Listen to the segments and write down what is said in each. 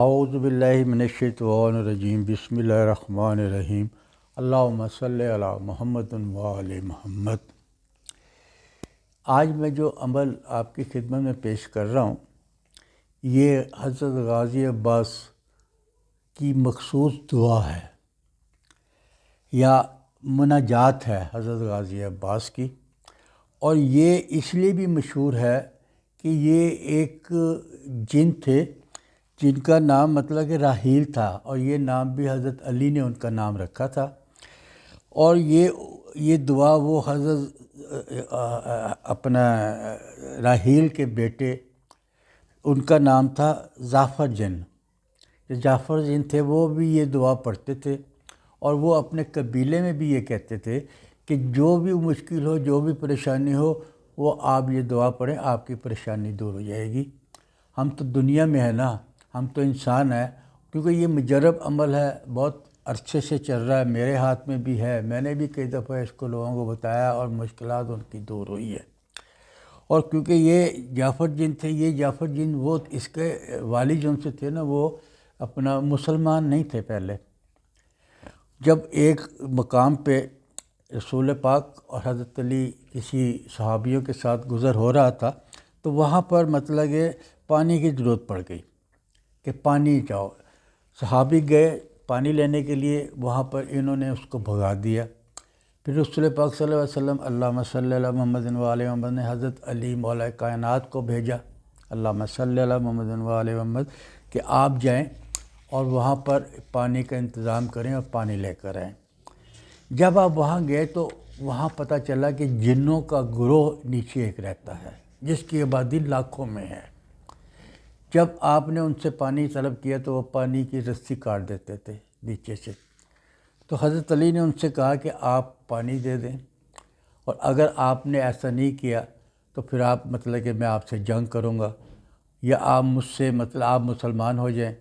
اعوذ باللہ من الشیطان الرجیم بسم اللہ الرحمن الرحیم اللہم صلی علی محمد وآل محمد۔ آج میں جو عمل آپ کی خدمت میں پیش کر رہا ہوں یہ حضرت غازی عباس کی مخصوص دعا ہے یا مناجات ہے حضرت غازی عباس کی، اور یہ اس لیے بھی مشہور ہے کہ یہ ایک جن تھے جن کا نام مطلب کہ راحیل تھا، اور یہ نام بھی حضرت علی نے ان کا نام رکھا تھا۔ اور یہ دعا وہ حضرت اپنا راحیل کے بیٹے، ان کا نام تھا جعفر جن۔ جعفر جن تھے وہ بھی یہ دعا پڑھتے تھے، اور وہ اپنے قبیلے میں بھی یہ کہتے تھے کہ جو بھی مشکل ہو، جو بھی پریشانی ہو، وہ آپ یہ دعا پڑھیں، آپ کی پریشانی دور ہو جائے گی۔ ہم تو دنیا میں ہے نا، ہم تو انسان ہیں، کیونکہ یہ مجرب عمل ہے، بہت عرصے سے چل رہا ہے، میرے ہاتھ میں بھی ہے، میں نے بھی کئی دفعہ اس کو لوگوں کو بتایا اور مشکلات ان کی دور ہوئی ہے۔ اور کیونکہ یہ جعفر جن تھے، یہ جعفر جن وہ اس کے والد جو ان سے تھے نا، وہ اپنا مسلمان نہیں تھے پہلے۔ جب ایک مقام پہ رسول پاک اور حضرت علی کسی صحابیوں کے ساتھ گزر ہو رہا تھا، تو وہاں پر مطلب کہ پانی کی ضرورت پڑ گئی کہ پانی جاؤ۔ صحابی گئے پانی لینے کے لیے، وہاں پر انہوں نے اس کو بھگا دیا۔ پھر رسول پاک صلی اللہ علیہ وسلم اللہم صلی علی محمد وآل محمد نے حضرت علی مولا کائنات کو بھیجا، اللہم صلی علی محمد وآل محمد، کہ آپ جائیں اور وہاں پر پانی کا انتظام کریں اور پانی لے کر آئیں۔ جب آپ وہاں گئے تو وہاں پتہ چلا کہ جنوں کا گروہ نیچے ایک رہتا ہے جس کی آبادی لاکھوں میں ہے۔ جب آپ نے ان سے پانی طلب کیا تو وہ پانی کی رسی کاٹ دیتے تھے نیچے سے۔ تو حضرت علی نے ان سے کہا کہ آپ پانی دے دیں، اور اگر آپ نے ایسا نہیں کیا تو پھر آپ مطلب کہ میں آپ سے جنگ کروں گا، یا آپ مجھ سے مطلب آپ مسلمان ہو جائیں،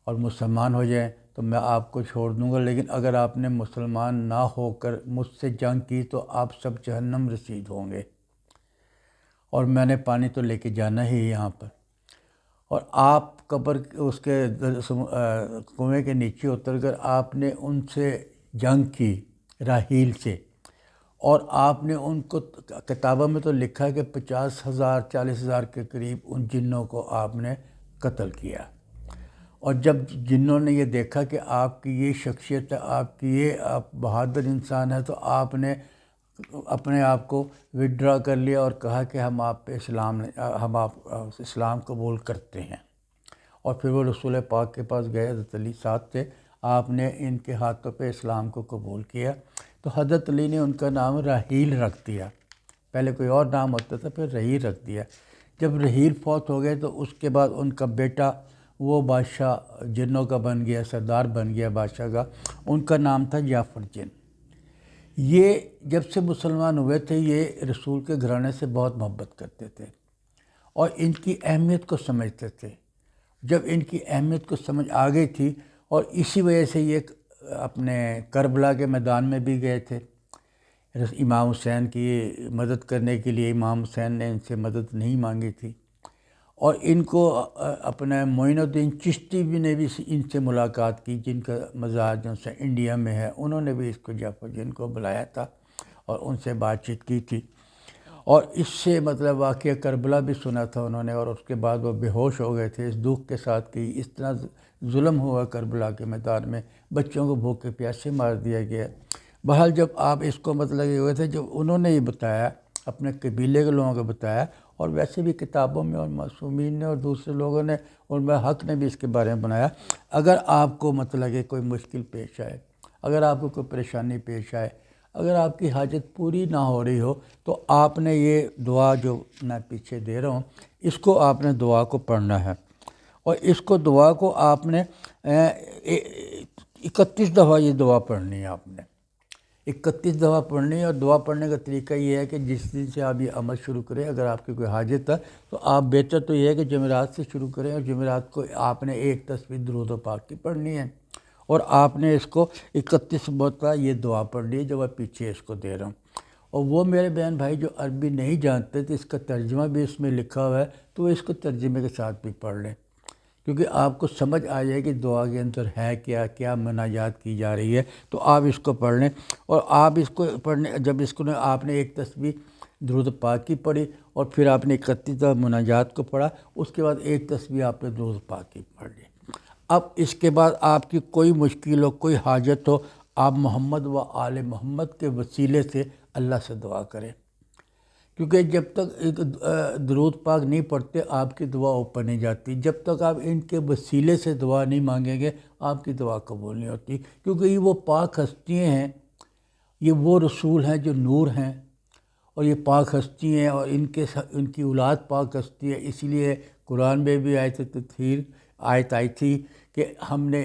اور مسلمان ہو جائیں تو میں آپ کو چھوڑ دوں گا، لیکن اگر آپ نے مسلمان نہ ہو کر مجھ سے جنگ کی تو آپ سب جہنم رسید ہوں گے، اور میں نے پانی تو لے کے جانا ہی یہاں پر۔ اور آپ قبر اس کے کنویں کے نیچے اتر کر آپ نے ان سے جنگ کی راحیل سے، اور آپ نے ان کو کتابوں میں تو لکھا کہ 50,000 40,000 کے قریب ان جنوں کو آپ نے قتل کیا۔ اور جب جنوں نے یہ دیکھا کہ آپ کی یہ شخصیت ہے، آپ کی یہ آپ بہادر انسان ہے، تو آپ نے اپنے آپ کو وڈرا کر لیا اور کہا کہ ہم آپ پہ اسلام قبول کرتے ہیں۔ اور پھر وہ رسول پاک کے پاس گئے، حضرت علی ساتھ تھے، آپ نے ان کے ہاتھوں پہ اسلام کو قبول کیا، تو حضرت علی نے ان کا نام راحیل رکھ دیا۔ پہلے کوئی اور نام ہوتا تھا، پھر راحیل رکھ دیا۔ جب راحیل فوت ہو گئے تو اس کے بعد ان کا بیٹا وہ بادشاہ جنوں کا بن گیا، سردار بن گیا بادشاہ کا، ان کا نام تھا جعفر جن۔ یہ جب سے مسلمان ہوئے تھے یہ رسول کے گھرانے سے بہت محبت کرتے تھے اور ان کی اہمیت کو سمجھتے تھے۔ جب ان کی اہمیت کو سمجھ آ گئی تھی، اور اسی وجہ سے یہ اپنے کربلا کے میدان میں بھی گئے تھے امام حسین کی مدد کرنے کے لیے۔ امام حسین نے ان سے مدد نہیں مانگی تھی، اور ان کو اپنا معین الدین چشتی بھی نے بھی ان سے ملاقات کی، جن کا مزار جو سے انڈیا میں ہے، انہوں نے بھی اس کو جعفر جن کو بلایا تھا اور ان سے بات چیت کی تھی، اور اس سے مطلب واقعہ کربلا بھی سنا تھا انہوں نے، اور اس کے بعد وہ بے ہوش ہو گئے تھے اس دکھ کے ساتھ کہ اس طرح ظلم ہوا کربلا کے میدان میں، بچوں کو بھوکے پیاسے مار دیا گیا۔ بہرحال جب آپ اس کو مطلب یہ ہوئے تھے، جب انہوں نے یہ بتایا، اپنے قبیلے کے لوگوں کو بتایا، اور ویسے بھی کتابوں میں اور معصومین نے اور دوسرے لوگوں نے اور میں حق نے بھی اس کے بارے میں بنایا، اگر آپ کو مطلب کہ کوئی مشکل پیش آئے، اگر آپ کو کوئی پریشانی پیش آئے، اگر آپ کی حاجت پوری نہ ہو رہی ہو، تو آپ نے یہ دعا جو میں پیچھے دے رہا ہوں، اس کو آپ نے دعا کو پڑھنا ہے، اور اس کو دعا کو آپ نے 31 دفعہ یہ دعا پڑھنی ہے۔ آپ نے 31 دفعہ پڑھنی ہے، اور دعا پڑھنے کا طریقہ یہ ہے کہ جس دن سے آپ یہ عمل شروع کریں، اگر آپ کی کوئی حاجت ہے تو آپ بہتر تو یہ ہے کہ جمعرات سے شروع کریں، اور جمعرات کو آپ نے ایک تسبیح درود و پاک کی پڑھنی ہے، اور آپ نے اس کو 31 مرتبہ یہ دعا پڑھنی ہے جو میں پیچھے اس کو دے رہا ہوں۔ اور وہ میرے بہن بھائی جو عربی نہیں جانتے تو اس کا ترجمہ بھی اس میں لکھا ہوا ہے، تو اس کو ترجمے کے ساتھ بھی پڑھ لیں، کیونکہ آپ کو سمجھ آ جائے کہ دعا کے اندر ہے کیا کیا مناجات کی جا رہی ہے، تو آپ اس کو پڑھ لیں۔ اور آپ اس کو پڑھنے جب اس کو آپ نے ایک تسبیح درود پاک کی پڑھی اور پھر آپ نے 31 دفعہ مناجات کو پڑھا، اس کے بعد ایک تسبیح آپ نے درود پاک کی پڑھ لی۔ اب اس کے بعد آپ کی کوئی مشکل ہو، کوئی حاجت ہو، آپ محمد و آل محمد کے وسیلے سے اللہ سے دعا کریں، کیونکہ جب تک ایک درود پاک نہیں پڑھتے آپ کی دعا اوپر نہیں جاتی۔ جب تک آپ ان کے وسیلے سے دعا نہیں مانگیں گے آپ کی دعا قبول نہیں ہوتی، کیونکہ یہ وہ پاک ہستیاں ہیں، یہ وہ رسول ہیں جو نور ہیں، اور یہ پاک ہستی ہیں، اور ان کی اولاد پاک ہستی ہے۔ اسی لیے قرآن میں بھی آیت آئی تھی کہ ہم نے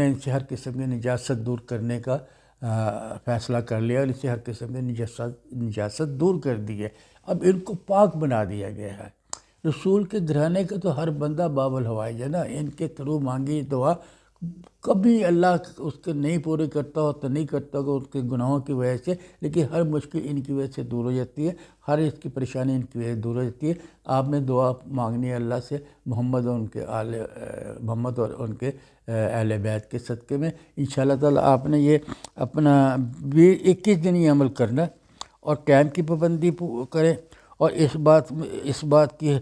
ان سے ہر قسم کی نجاست دور کرنے کا فیصلہ کر لیا، اور ان سے ہر قسم کی نجاست دور کر دی ہے۔ اب ان کو پاک بنا دیا گیا ہے۔ رسول کے گھرانے کا تو ہر بندہ باب الحوائج ہے نا، ان کے تھرو مانگی دعا کبھی اللہ اس کے نہیں پورے کرتا ہو تو نہیں کرتا ہوگا اس کے گناہوں کی وجہ سے، لیکن ہر مشکل ان کی وجہ سے دور ہو جاتی ہے، ہر اس کی پریشانی ان کی وجہ سے دور ہو جاتی ہے۔ آپ نے دعا مانگنی ہے اللہ سے محمد اور ان کے اہل بیت کے صدقے میں۔ انشاءاللہ تعالیٰ آپ نے یہ اپنا 21 دن یہ عمل کرنا اور ٹائم کی پابندی کریں، اور اس بات کی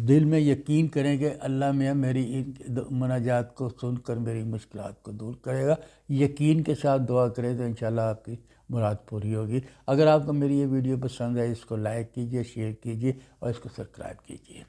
دل میں یقین کریں کہ اللہ میاں میری ان مناجات کو سن کر میری مشکلات کو دور کرے گا۔ یقین کے ساتھ دعا کریں تو انشاءاللہ آپ کی مراد پوری ہوگی۔ اگر آپ کو میری یہ ویڈیو پسند ہے اس کو لائک کیجئے، شیئر کیجئے اور اس کو سبسکرائب کیجئے۔